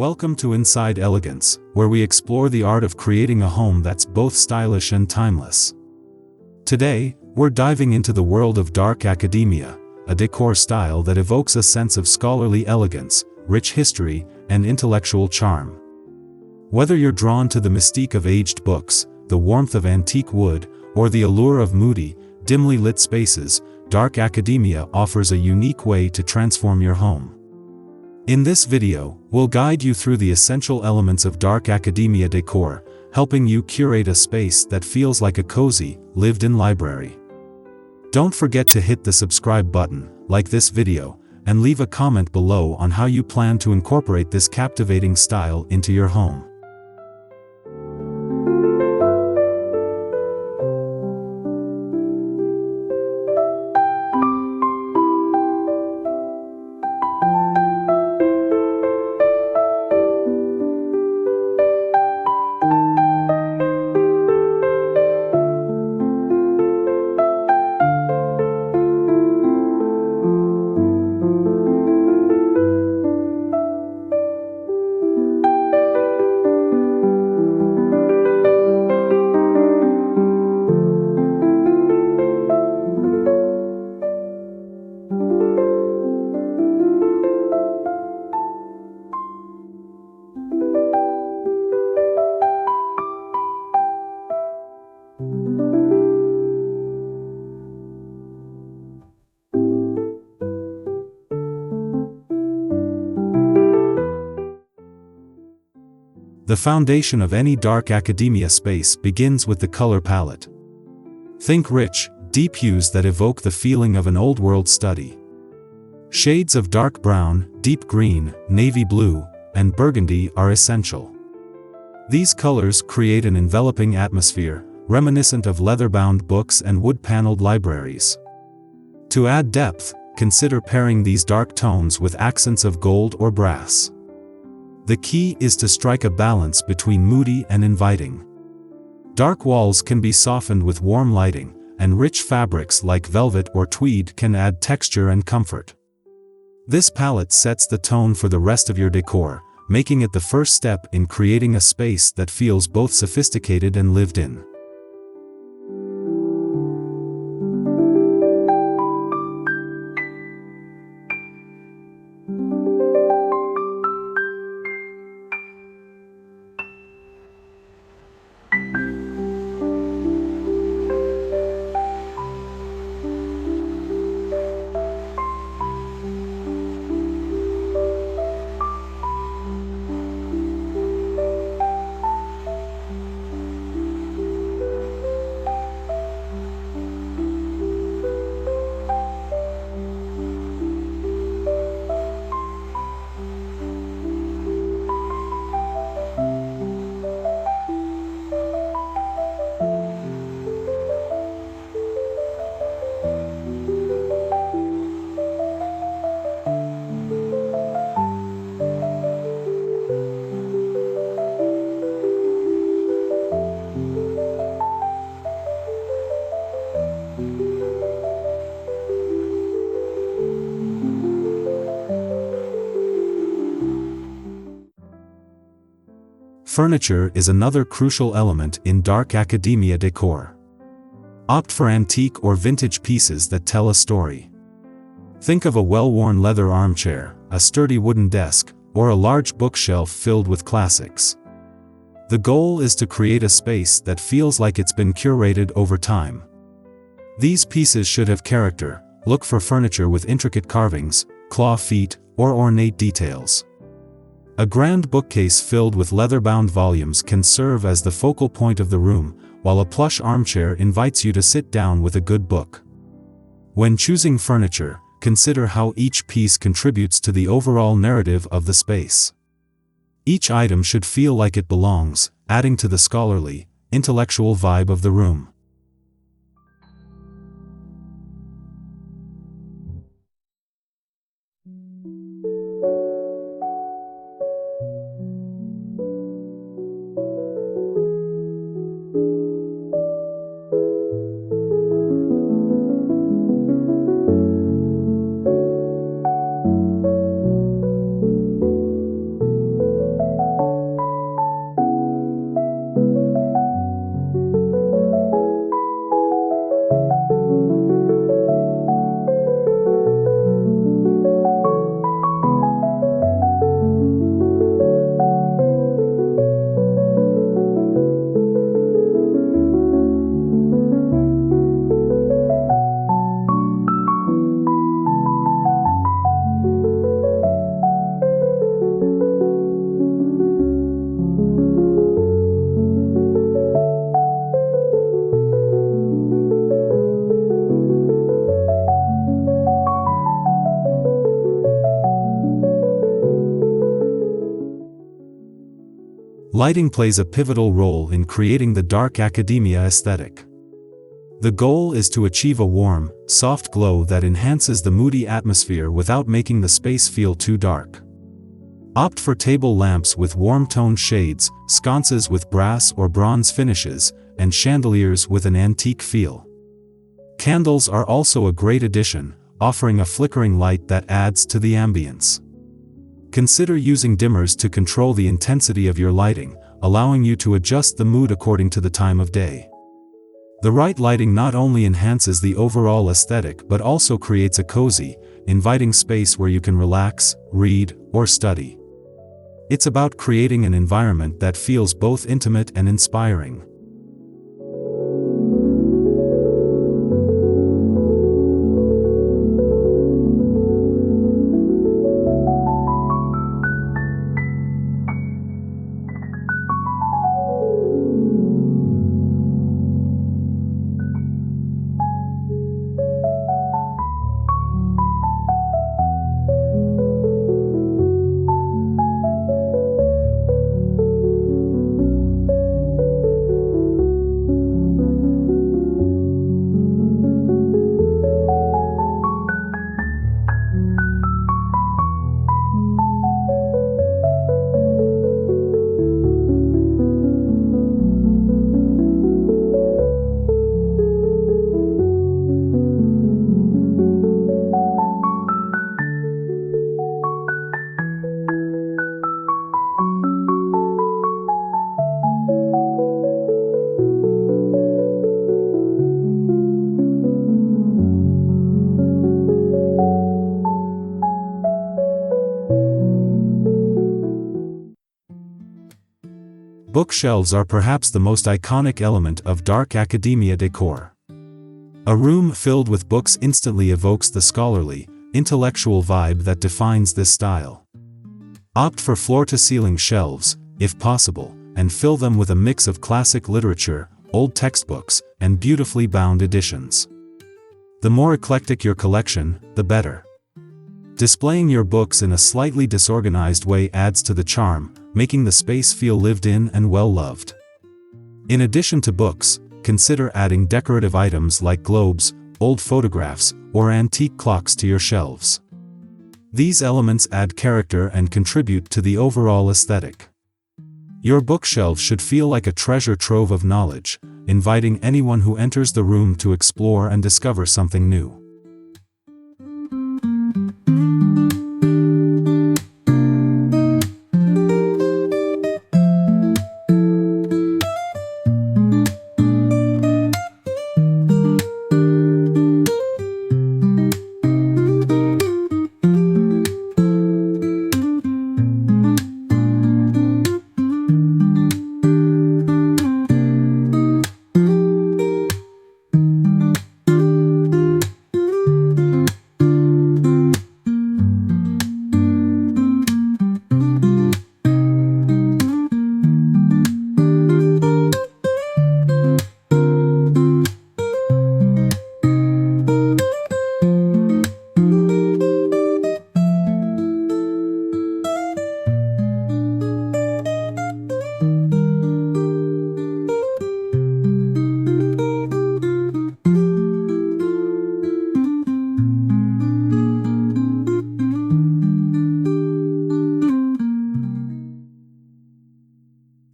Welcome to Inside Elegance, where we explore the art of creating a home that's both stylish and timeless. Today, we're diving into the world of dark academia, a decor style that evokes a sense of scholarly elegance, rich history, and intellectual charm. Whether you're drawn to the mystique of aged books, the warmth of antique wood, or the allure of moody, dimly lit spaces, dark academia offers a unique way to transform your home. In this video, we'll guide you through the essential elements of dark academia decor, helping you curate a space that feels like a cozy, lived-in library. Don't forget to hit the subscribe button, like this video, and leave a comment below on how you plan to incorporate this captivating style into your home. The foundation of any dark academia space begins with the color palette. Think rich, deep hues that evoke the feeling of an old-world study. Shades of dark brown, deep green, navy blue, and burgundy are essential. These colors create an enveloping atmosphere, reminiscent of leather-bound books and wood-paneled libraries. To add depth, consider pairing these dark tones with accents of gold or brass. The key is to strike a balance between moody and inviting. Dark walls can be softened with warm lighting, and rich fabrics like velvet or tweed can add texture and comfort. This palette sets the tone for the rest of your decor, making it the first step in creating a space that feels both sophisticated and lived in. Furniture is another crucial element in dark academia decor. Opt for antique or vintage pieces that tell a story. Think of a well-worn leather armchair, a sturdy wooden desk, or a large bookshelf filled with classics. The goal is to create a space that feels like it's been curated over time. These pieces should have character. Look for furniture with intricate carvings, claw feet, or ornate details. A grand bookcase filled with leather-bound volumes can serve as the focal point of the room, while a plush armchair invites you to sit down with a good book. When choosing furniture, consider how each piece contributes to the overall narrative of the space. Each item should feel like it belongs, adding to the scholarly, intellectual vibe of the room. Lighting plays a pivotal role in creating the dark academia aesthetic. The goal is to achieve a warm, soft glow that enhances the moody atmosphere without making the space feel too dark. Opt for table lamps with warm-toned shades, sconces with brass or bronze finishes, and chandeliers with an antique feel. Candles are also a great addition, offering a flickering light that adds to the ambience. Consider using dimmers to control the intensity of your lighting, allowing you to adjust the mood according to the time of day. The right lighting not only enhances the overall aesthetic but also creates a cozy, inviting space where you can relax, read, or study. It's about creating an environment that feels both intimate and inspiring. Bookshelves are perhaps the most iconic element of dark academia decor. A room filled with books instantly evokes the scholarly, intellectual vibe that defines this style. Opt for floor-to-ceiling shelves, if possible, and fill them with a mix of classic literature, old textbooks, and beautifully bound editions. The more eclectic your collection, the better. Displaying your books in a slightly disorganized way adds to the charm, making the space feel lived in and well-loved. In addition to books, consider adding decorative items like globes, old photographs, or antique clocks to your shelves. These elements add character and contribute to the overall aesthetic. Your bookshelves should feel like a treasure trove of knowledge, inviting anyone who enters the room to explore and discover something new.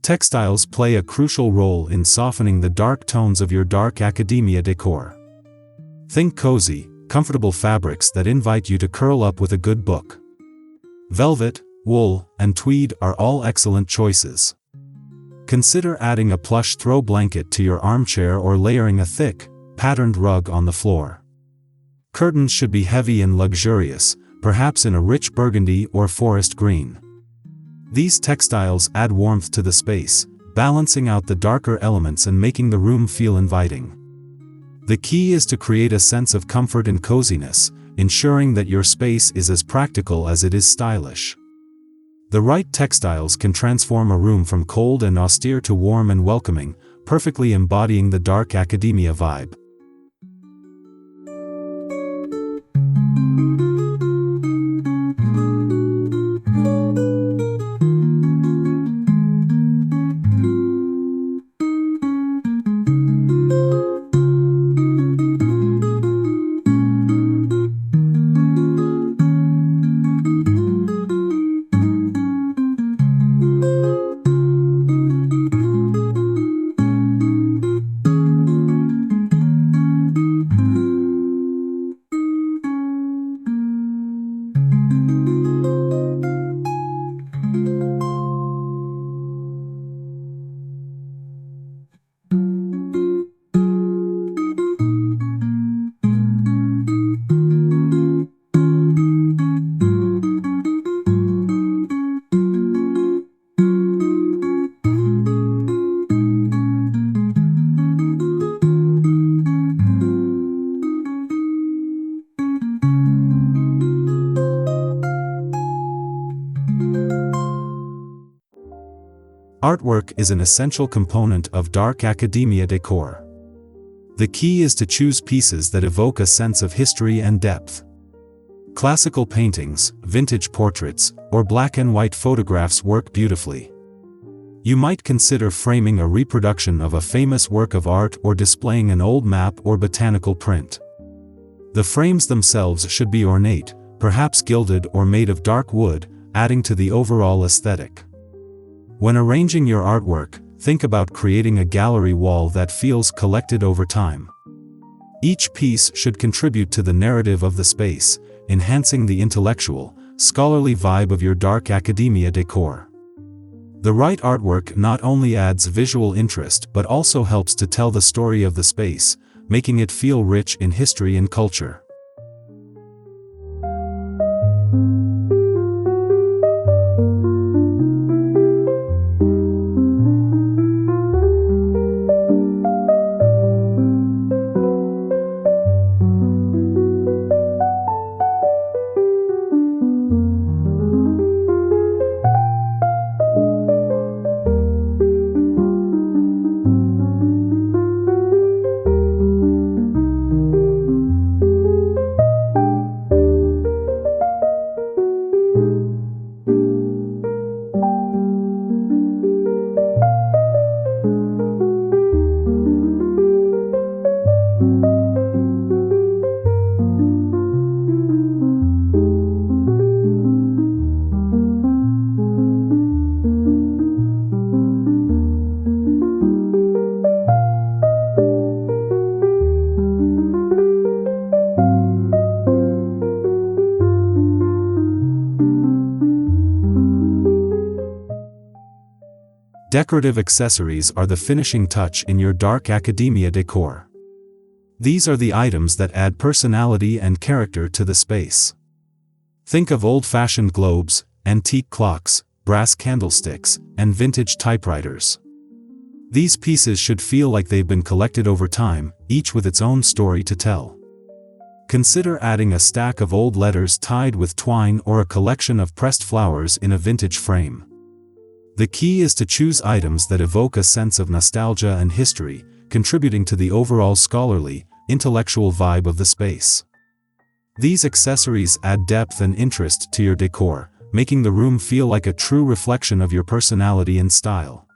Textiles play a crucial role in softening the dark tones of your dark academia decor. Think cozy, comfortable fabrics that invite you to curl up with a good book. Velvet, wool, and tweed are all excellent choices. Consider adding a plush throw blanket to your armchair or layering a thick, patterned rug on the floor. Curtains should be heavy and luxurious, perhaps in a rich burgundy or forest green. These textiles add warmth to the space, balancing out the darker elements and making the room feel inviting. The key is to create a sense of comfort and coziness, ensuring that your space is as practical as it is stylish. The right textiles can transform a room from cold and austere to warm and welcoming, perfectly embodying the dark academia vibe. Artwork is an essential component of dark academia decor. The key is to choose pieces that evoke a sense of history and depth. Classical paintings, vintage portraits, or black and white photographs work beautifully. You might consider framing a reproduction of a famous work of art or displaying an old map or botanical print. The frames themselves should be ornate, perhaps gilded or made of dark wood, adding to the overall aesthetic. When arranging your artwork, think about creating a gallery wall that feels collected over time. Each piece should contribute to the narrative of the space, enhancing the intellectual, scholarly vibe of your dark academia decor. The right artwork not only adds visual interest but also helps to tell the story of the space, making it feel rich in history and culture. Decorative accessories are the finishing touch in your dark academia decor. These are the items that add personality and character to the space. Think of old-fashioned globes, antique clocks, brass candlesticks, and vintage typewriters. These pieces should feel like they've been collected over time, each with its own story to tell. Consider adding a stack of old letters tied with twine or a collection of pressed flowers in a vintage frame. The key is to choose items that evoke a sense of nostalgia and history, contributing to the overall scholarly, intellectual vibe of the space. These accessories add depth and interest to your decor, making the room feel like a true reflection of your personality and style.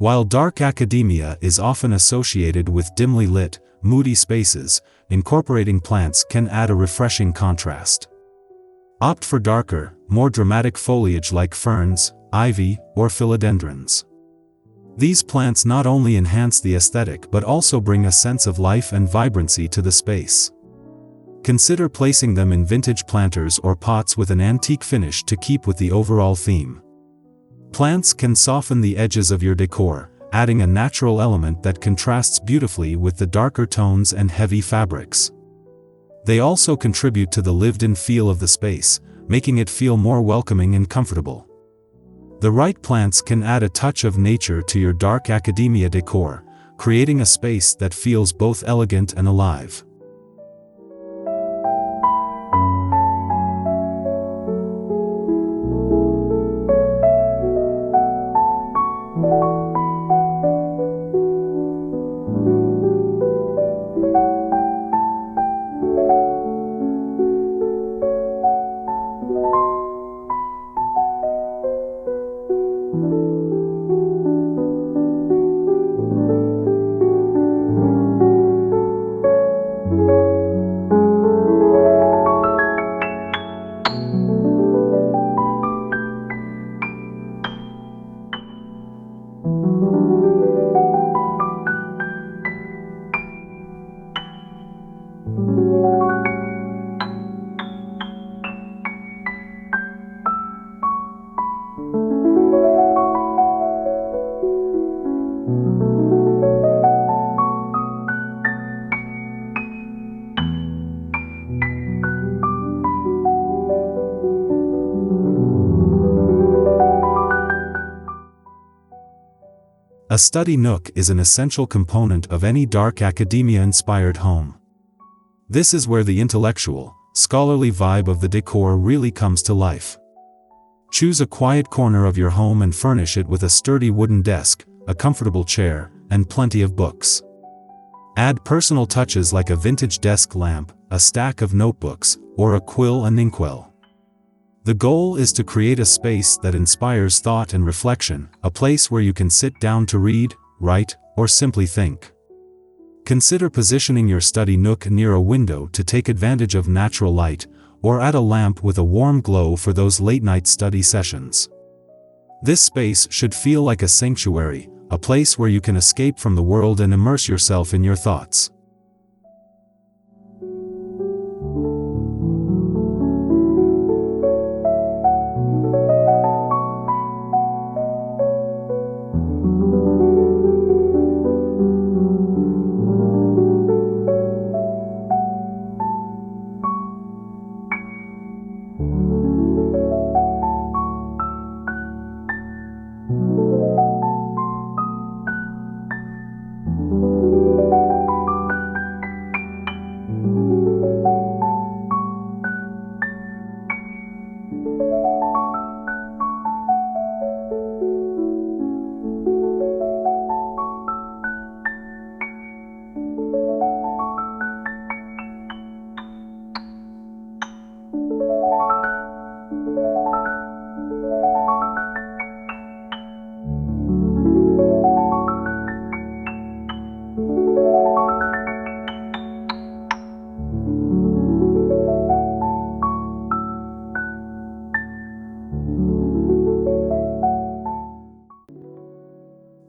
While dark academia is often associated with dimly lit, moody spaces, incorporating plants can add a refreshing contrast. Opt for darker, more dramatic foliage like ferns, ivy, or philodendrons. These plants not only enhance the aesthetic but also bring a sense of life and vibrancy to the space. Consider placing them in vintage planters or pots with an antique finish to keep with the overall theme. Plants can soften the edges of your decor, adding a natural element that contrasts beautifully with the darker tones and heavy fabrics. They also contribute to the lived-in feel of the space, making it feel more welcoming and comfortable. The right plants can add a touch of nature to your dark academia decor, creating a space that feels both elegant and alive. A study nook is an essential component of any dark academia-inspired home. This is where the intellectual, scholarly vibe of the decor really comes to life. Choose a quiet corner of your home and furnish it with a sturdy wooden desk, a comfortable chair, and plenty of books. Add personal touches like a vintage desk lamp, a stack of notebooks, or a quill and inkwell. The goal is to create a space that inspires thought and reflection, a place where you can sit down to read, write, or simply think. Consider positioning your study nook near a window to take advantage of natural light, or add a lamp with a warm glow for those late-night study sessions. This space should feel like a sanctuary, a place where you can escape from the world and immerse yourself in your thoughts.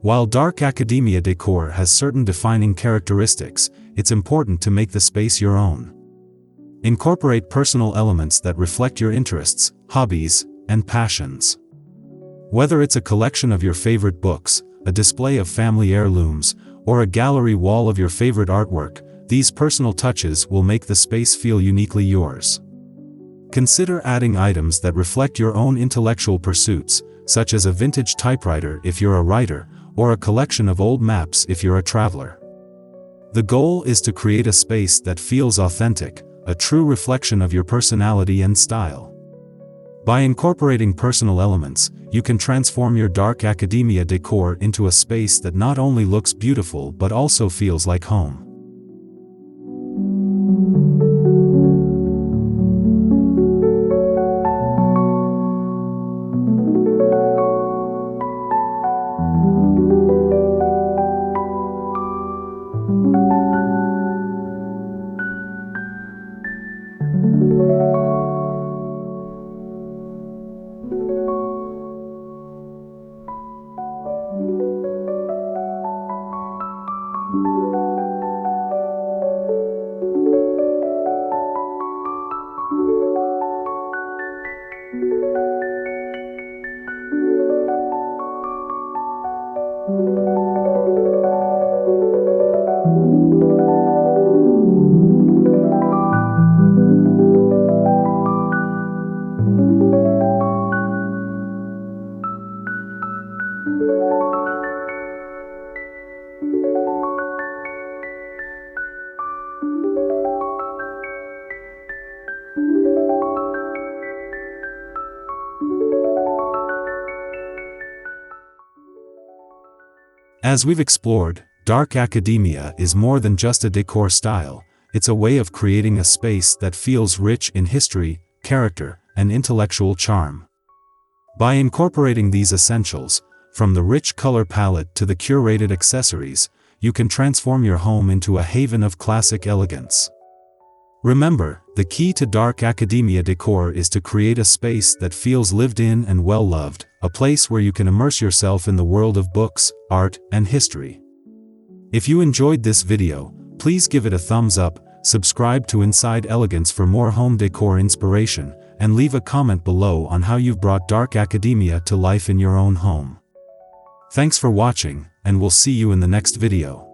While dark academia decor has certain defining characteristics, it's important to make the space your own. Incorporate personal elements that reflect your interests, hobbies, and passions. Whether it's a collection of your favorite books, a display of family heirlooms, or a gallery wall of your favorite artwork, these personal touches will make the space feel uniquely yours. Consider adding items that reflect your own intellectual pursuits, such as a vintage typewriter if you're a writer, or a collection of old maps if you're a traveler. The goal is to create a space that feels authentic, a true reflection of your personality and style. By incorporating personal elements, you can transform your dark academia decor into a space that not only looks beautiful but also feels like home. As we've explored, dark academia is more than just a decor style, it's a way of creating a space that feels rich in history, character, and intellectual charm. By incorporating these essentials, from the rich color palette to the curated accessories, you can transform your home into a haven of classic elegance. Remember, the key to dark academia decor is to create a space that feels lived in and well-loved, a place where you can immerse yourself in the world of books, art, and history. If you enjoyed this video, please give it a thumbs up, subscribe to Inside Elegance for more home decor inspiration, and leave a comment below on how you've brought dark academia to life in your own home. Thanks for watching, and we'll see you in the next video.